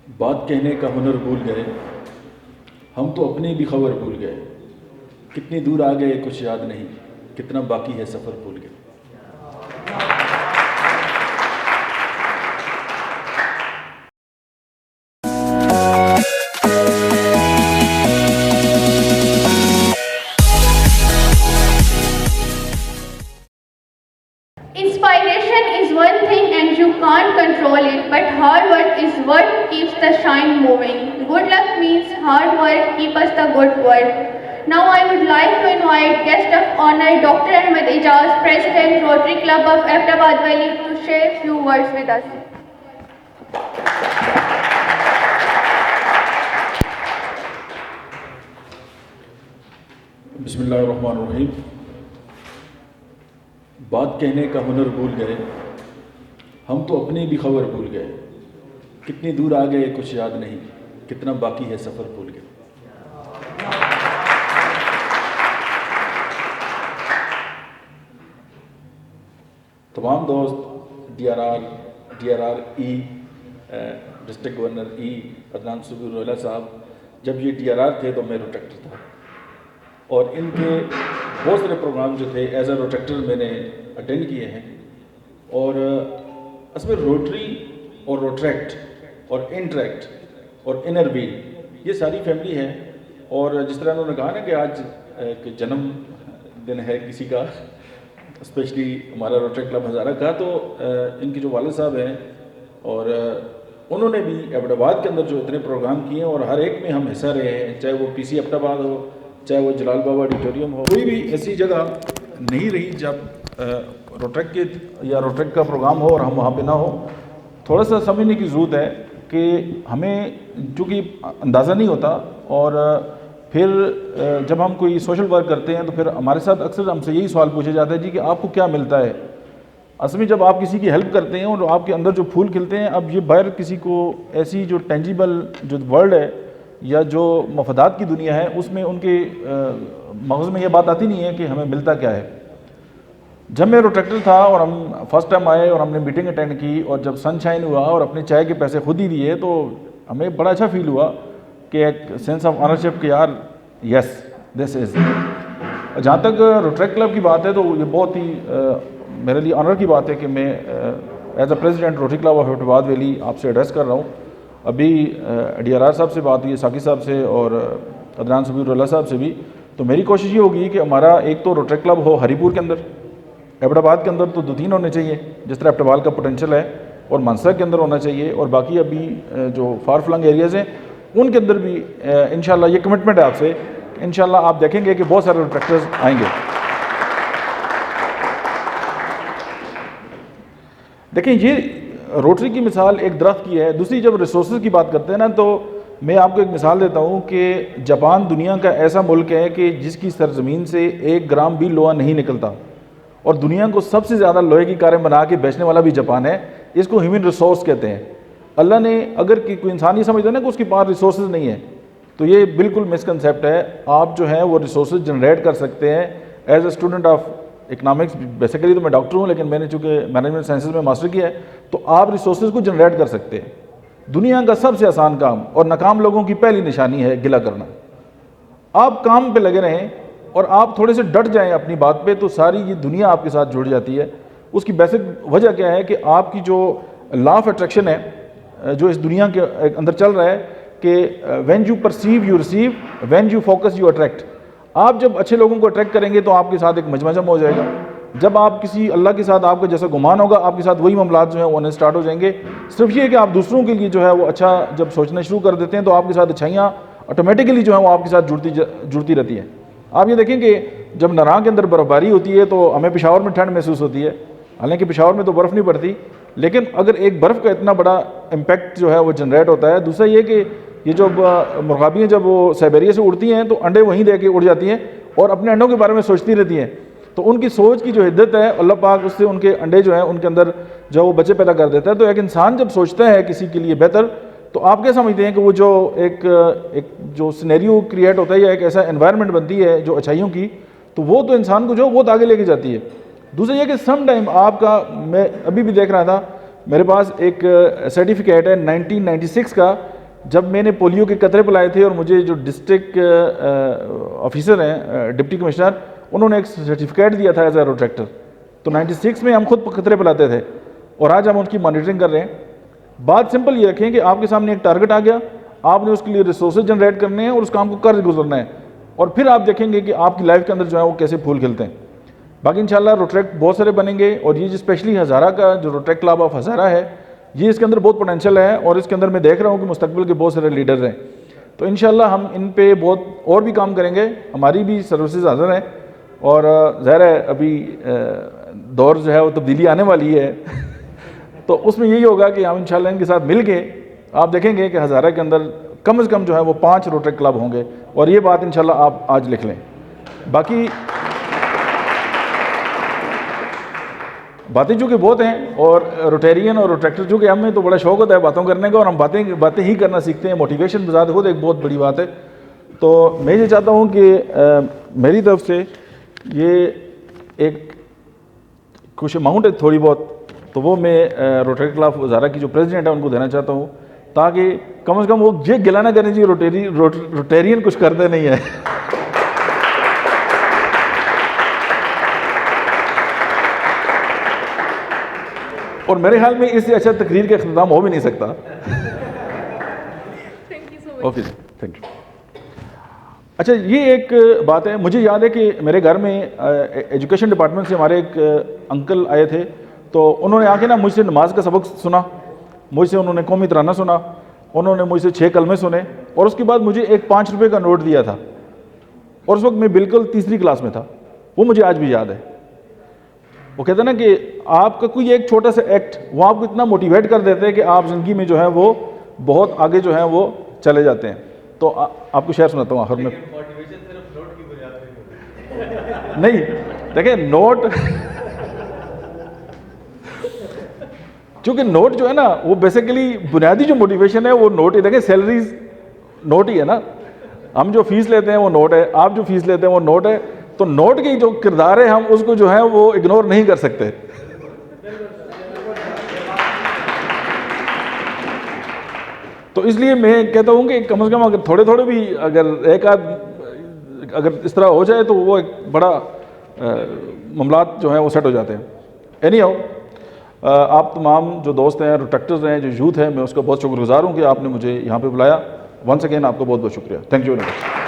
بات کہنے کا ہنر بھول گئے، ہم تو اپنی بھی خبر بھول گئے، کتنی دور آ گئے کچھ یاد نہیں، کتنا باقی ہے سفر بھول گئے۔ Inspiration is one thing and you can't control it, but hard work is what keeps the shine moving. Good luck means hard work, keep us the good work. Now I would like to invite guest of honor Dr. Ahmed Ijaz, President Rotary Club of Ahmedabad Valley, to share few words with us. بسم اللہ الرحمن الرحیم۔ بات کہنے کا ہنر بھول گئے، ہم تو اپنی بھی خبر بھول گئے، کتنی دور آ گئے کچھ یاد نہیں، کتنا باقی ہے سفر بھول گئے۔ تمام دوست D R R E district governor E Adnan Subhi رولا صاحب، جب یہ ڈی آر آر تھے تو میں روٹیکٹر تھا، اور ان کے بہت سارے پروگرام جو تھے ایز اے روٹیکٹر میں نے اٹینڈ کیے ہیں، اور اس میں روٹری اور روٹریکٹ اور انٹریکٹ اور انر ویل یہ ساری فیملی ہے۔ اور جس طرح انہوں نے کہا نا کہ آج ایک جنم دن ہے کسی کا، اسپیشلی ہمارا روٹری کلب ہزارہ کا، تو ان کے جو والد صاحب ہیں اور انہوں نے بھی احمد آباد کے اندر جو اتنے پروگرام کیے ہیں اور ہر ایک میں ہم حصہ رہے ہیں، چاہے وہ پی سی احمد آباد ہو، چاہے وہ جلال بابا آڈیٹوریم ہو، کوئی بھی ایسی جگہ نہیں رہی جب روٹریک یا روٹریک کا پروگرام ہو اور ہم وہاں پہ نہ ہو۔ تھوڑا سا سمجھنے کی ضرورت ہے کہ ہمیں چونکہ اندازہ نہیں ہوتا، اور پھر جب ہم کوئی سوشل ورک کرتے ہیں تو پھر ہمارے ساتھ اکثر ہم سے یہی سوال پوچھا جاتا ہے جی کہ آپ کو کیا ملتا ہے۔ اصل میں جب آپ کسی کی ہیلپ کرتے ہیں اور آپ کے اندر جو پھول کھلتے ہیں، اب یہ باہر کسی کو ایسی جو ٹینجیبل جو ورلڈ ہے یا جو مفادات کی دنیا ہے اس میں ان کے مغز میں یہ بات آتی نہیں ہے کہ ہمیں ملتا کیا ہے۔ جب میں روٹیکٹر تھا اور ہم فرسٹ ٹائم آئے اور ہم نے میٹنگ اٹینڈ کی اور جب سن شائن ہوا اور اپنے چائے کے پیسے خود ہی دیے، تو ہمیں بڑا اچھا فیل ہوا کہ ایک سینس آف آنرشپ کہ یار یس دس از۔ جہاں تک روٹریک کلب کی بات ہے تو یہ بہت ہی میرے لیے آنر کی بات ہے کہ میں as a president Rotary Club of Ahmedabad valley آپ سے ایڈریس کر رہا ہوں۔ ابھی ڈی آر آر صاحب سے بات ہوئی ہے، ساقی صاحب سے اور عدنان صبحی رولا صاحب سے بھی، تو میری کوشش یہ ہوگی کہ ہمارا ایک تو روٹری کلب ہو ہری پور کے اندر، احمد آباد کے اندر تو 2-3 ہونے چاہیے جس طرح احمد آباد کا پوٹینشیل ہے، اور منصر کے اندر ہونا چاہیے، اور باقی ابھی جو فار فلنگ ایریاز ہیں ان کے اندر بھی انشاءاللہ یہ کمٹمنٹ ہے آپ سے، انشاءاللہ آپ دیکھیں گے کہ بہت سارے روٹریکٹرز آئیں گے۔ دیکھیں یہ روٹری کی مثال ایک درخت کی ہے۔ دوسری جب ریسورسز کی بات کرتے ہیں نا، تو میں آپ کو ایک مثال دیتا ہوں کہ جاپان دنیا کا ایسا ملک ہے کہ جس کی سرزمین سے 1 گرام بھی لوہا نہیں نکلتا، اور دنیا کو سب سے زیادہ لوہے کی کاریں بنا کے بیچنے والا بھی جاپان ہے۔ اس کو ہیومن ریسورس کہتے ہیں۔ اللہ نے اگر کوئی انسان یہ سمجھتا ہے نا کہ اس کے پاس ریسورسز نہیں ہیں، تو یہ بالکل مسکنسیپٹ ہے۔ آپ جو ہیں وہ ریسورسز جنریٹ کر سکتے ہیں۔ As a student of economics, basically تو میں ڈاکٹر ہوں لیکن میں نے چونکہ مینجمنٹ سائنسز میں ماسٹر کیا ہے، تو آپ ریسورسز کو جنریٹ کر سکتے ہیں۔ دنیا کا سب سے آسان کام اور ناکام لوگوں کی پہلی نشانی ہے گلہ کرنا۔ آپ کام پہ لگے رہیں اور آپ تھوڑے سے ڈٹ جائیں اپنی بات پہ، تو ساری یہ دنیا آپ کے ساتھ جڑ جاتی ہے۔ اس کی بیسک وجہ کیا ہے کہ آپ کی جو لا آف اٹریکشن ہے جو اس دنیا کے اندر چل رہا ہے کہ when you perceive you receive, when you focus you attract. آپ جب اچھے لوگوں کو اٹریکٹ کریں گے تو آپ کے ساتھ ایک مجمع جمع ہو جائے گا۔ جب آپ کسی اللہ کے ساتھ آپ کا جیسا گمان ہوگا، آپ کے ساتھ وہی معاملات جو ہیں وہ آنے سٹارٹ ہو جائیں گے۔ صرف یہ ہے کہ آپ دوسروں کے لیے جو ہے وہ اچھا جب سوچنا شروع کر دیتے ہیں تو آپ کے ساتھ اچھائیاں آٹومیٹکلی جو ہیں وہ آپ کے ساتھ جڑتی رہتی ہیں۔ آپ یہ دیکھیں کہ جب نراں کے اندر برف باری ہوتی ہے تو ہمیں پشاور میں ٹھنڈ محسوس ہوتی ہے، حالانکہ پشاور میں تو برف نہیں پڑتی، لیکن اگر ایک برف کا اتنا بڑا امپیکٹ جو ہے وہ جنریٹ ہوتا ہے۔ دوسرا یہ کہ یہ جو مرغابیاں جب وہ سائبیریا سے اڑتی ہیں تو انڈے وہیں دے کے اڑ جاتی ہیں اور اپنے انڈوں کے بارے میں سوچتی رہتی ہیں، تو ان کی سوچ کی جو حدت ہے اللہ پاک اس سے ان کے انڈے جو ہیں ان کے اندر جو وہ بچے پیدا کر دیتا ہے۔ تو ایک انسان جب سوچتا ہے کسی کے لیے بہتر، تو آپ کیا سمجھتے ہیں کہ وہ جو ایک جو سینیریو کریٹ ہوتا ہے یا ایک ایسا انوائرمنٹ بنتی ہے جو اچھائیوں کی، تو وہ تو انسان کو جو بہت آگے لے کے جاتی ہے۔ دوسرا یہ کہ سم ٹائم آپ کا، میں ابھی بھی دیکھ رہا تھا میرے پاس ایک سرٹیفکیٹ ہے 1996 کا جب میں نے پولیو کے قطرے پلائے تھے اور مجھے جو ڈسٹرکٹ آفیسر ہیں ڈپٹی کمشنر, انہوں نے ایک سرٹیفکیٹ دیا تھا ایز اے روٹریکٹر, تو 96 میں ہم خود قطرے پلاتے تھے اور آج ہم ان کی مانیٹرنگ کر رہے ہیں. بات سمپل یہ رکھیں کہ آپ کے سامنے ایک ٹارگٹ آ گیا, آپ نے اس کے لیے ریسورسز جنریٹ کرنے ہیں اور اس کام کو کر گزرنا ہے, اور پھر آپ دیکھیں گے کہ آپ کی لائف کے اندر جو ہے وہ کیسے پھول کھلتے ہیں. باقی انشاءاللہ روٹریکٹ بہت سارے بنیں گے, اور یہ جو اسپیشلی ہزارہ کا جو روٹریکٹ کلب آف ہزارہ ہے, یہ اس کے اندر بہت پوٹینشیل ہے, اور اس کے اندر میں دیکھ رہا ہوں کہ مستقبل کے بہت سارے لیڈرز ہیں. تو انشاءاللہ ہم ان پہ بہت اور بھی کام کریں گے. ہماری بھی سروسز حاضر ہیں, اور ظاہر ہے ابھی دور جو ہے وہ تبدیلی آنے والی ہے تو اس میں یہی ہوگا کہ ہم انشاءاللہ ان کے ساتھ مل کے آپ دیکھیں گے کہ ہزارہ کے اندر کم از کم جو ہے وہ 5 روٹریکٹ کلب ہوں گے, اور یہ بات انشاءاللہ آپ آج لکھ لیں. باقی باتیں چونکہ بہت ہیں, اور روٹیرین اور روٹریکٹر چونکہ ہمیں تو بڑا شوق ہوتا ہے باتوں کرنے کا, اور ہم باتیں ہی کرنا سیکھتے ہیں. موٹیویشن بذات خود ایک بہت بڑی بات ہے. تو میں یہ چاہتا ہوں کہ میری طرف سے یہ ایک کچھ اماؤنٹ ہے تھوڑی بہت, تو وہ میں روٹریکٹ کلب آف ہزارہ کی جو پریزیڈنٹ ہے ان کو دینا چاہتا ہوں, تاکہ کم از کم وہ یہ گلا نہ کریں جی روٹیرین کچھ کرتے نہیں ہے. اور میرے خیال میں اس سے اچھا تقریر کا اختتام ہو بھی نہیں سکتا. اوکے جی, تھینک یو. اچھا, یہ ایک بات ہے, مجھے یاد ہے کہ میرے گھر میں ایجوکیشن ڈپارٹمنٹ سے ہمارے ایک انکل آئے تھے, تو انہوں نے آ کے نا مجھ سے نماز کا سبق سنا, مجھ سے انہوں نے قومی ترانہ سنا, انہوں نے مجھ سے 6 کلمے سنے, اور اس کے بعد مجھے ایک 5 روپے کا نوٹ دیا تھا, اور اس وقت میں بالکل تیسری کلاس میں تھا. وہ مجھے آج بھی یاد ہے. وہ کہتے ہیں نا کہ آپ کا کوئی ایک چھوٹا سا ایکٹ وہ آپ کو اتنا موٹیویٹ کر دیتے ہیں کہ آپ زندگی میں جو ہے وہ بہت آگے جو ہے وہ چلے جاتے ہیں. تو آپ کو شعر سناتا ہوں آخر میں. نہیں دیکھیں, نوٹ چونکہ نوٹ جو ہے نا وہ بیسیکلی بنیادی جو موٹیویشن ہے وہ نوٹ ہی. دیکھیں سیلریز نوٹ ہی ہے نا, ہم جو فیس لیتے ہیں وہ نوٹ ہے, آپ جو فیس لیتے ہیں وہ نوٹ ہے. تو نوٹ کی جو کردار ہے ہم اس کو جو ہے وہ اگنور نہیں کر سکتے. تو اس لیے میں کہتا ہوں کہ کم از کم اگر تھوڑے تھوڑے بھی اگر ایک آدھ اگر اس طرح ہو جائے تو وہ ایک بڑا معاملات جو ہیں وہ سیٹ ہو جاتے ہیں. اینی ہاؤ, آپ تمام جو دوست ہیں, روٹریکٹرز ہیں, جو یوتھ ہیں, میں اس کا بہت شکر گزار ہوں کہ آپ نے مجھے یہاں پہ بلایا. ونس اگین آپ کا بہت بہت شکریہ. Thank you very much.